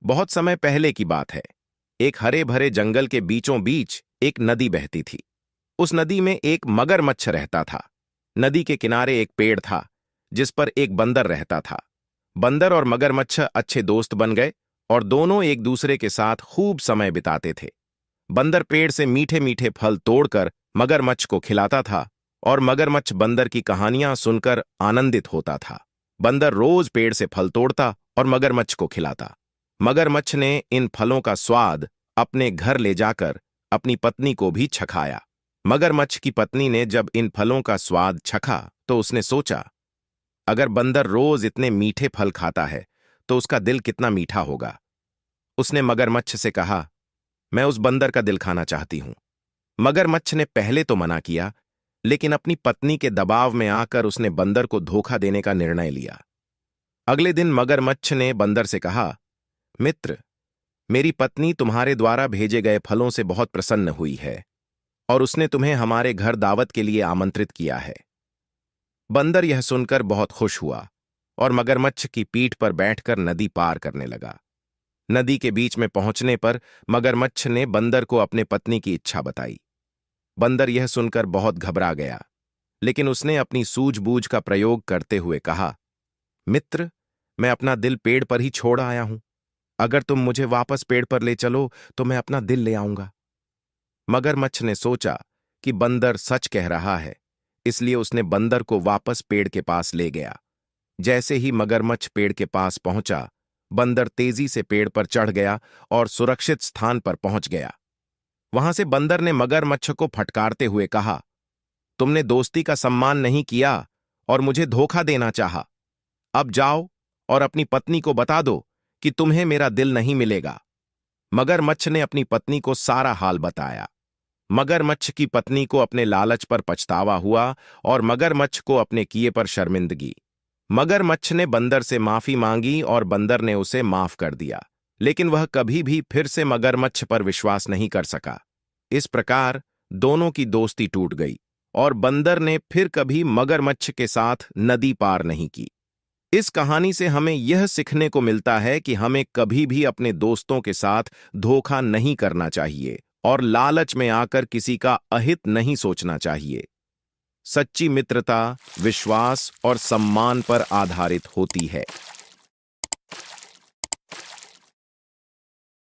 बहुत समय पहले की बात है। एक हरे भरे जंगल के बीचों बीच एक नदी बहती थी। उस नदी में एक मगरमच्छ रहता था। नदी के किनारे एक पेड़ था जिस पर एक बंदर रहता था। बंदर और मगरमच्छ अच्छे दोस्त बन गए और दोनों एक दूसरे के साथ खूब समय बिताते थे। बंदर पेड़ से मीठे मीठे फल तोड़कर मगरमच्छ को खिलाता था और मगरमच्छ बंदर की कहानियां सुनकर आनंदित होता था। बंदर रोज पेड़ से फल तोड़ता और मगरमच्छ को खिलाता। मगरमच्छ ने इन फलों का स्वाद अपने घर ले जाकर अपनी पत्नी को भी चखाया। मगरमच्छ की पत्नी ने जब इन फलों का स्वाद चखा तो उसने सोचा, अगर बंदर रोज इतने मीठे फल खाता है तो उसका दिल कितना मीठा होगा। उसने मगरमच्छ से कहा, मैं उस बंदर का दिल खाना चाहती हूं। मगरमच्छ ने पहले तो मना किया, लेकिन अपनी पत्नी के दबाव में आकर उसने बंदर को धोखा देने का निर्णय लिया। अगले दिन मगरमच्छ ने बंदर से कहा, मित्र, मेरी पत्नी तुम्हारे द्वारा भेजे गए फलों से बहुत प्रसन्न हुई है और उसने तुम्हें हमारे घर दावत के लिए आमंत्रित किया है। बंदर यह सुनकर बहुत खुश हुआ और मगरमच्छ की पीठ पर बैठकर नदी पार करने लगा। नदी के बीच में पहुंचने पर मगरमच्छ ने बंदर को अपने पत्नी की इच्छा बताई। बंदर यह सुनकर बहुत घबरा गया, लेकिन उसने अपनी सूझबूझ का प्रयोग करते हुए कहा, मित्र, मैं अपना दिल पेड़ पर ही छोड़ आया हूं। अगर तुम मुझे वापस पेड़ पर ले चलो तो मैं अपना दिल ले आऊंगा। मगरमच्छ ने सोचा कि बंदर सच कह रहा है, इसलिए उसने बंदर को वापस पेड़ के पास ले गया। जैसे ही मगरमच्छ पेड़ के पास पहुंचा, बंदर तेजी से पेड़ पर चढ़ गया और सुरक्षित स्थान पर पहुंच गया। वहां से बंदर ने मगरमच्छ को फटकारते हुए कहा, तुमने दोस्ती का सम्मान नहीं किया और मुझे धोखा देना चाहा। अब जाओ और अपनी पत्नी को बता दो कि तुम्हें मेरा दिल नहीं मिलेगा। मगरमच्छ ने अपनी पत्नी को सारा हाल बताया। मगरमच्छ की पत्नी को अपने लालच पर पछतावा हुआ और मगरमच्छ को अपने किए पर शर्मिंदगी। मगरमच्छ ने बंदर से माफी मांगी और बंदर ने उसे माफ कर दिया, लेकिन वह कभी भी फिर से मगरमच्छ पर विश्वास नहीं कर सका। इस प्रकार दोनों की दोस्ती टूट गई और बंदर ने फिर कभी मगरमच्छ के साथ नदी पार नहीं की। इस कहानी से हमें यह सीखने को मिलता है कि हमें कभी भी अपने दोस्तों के साथ धोखा नहीं करना चाहिए और लालच में आकर किसी का अहित नहीं सोचना चाहिए। सच्ची मित्रता विश्वास और सम्मान पर आधारित होती है।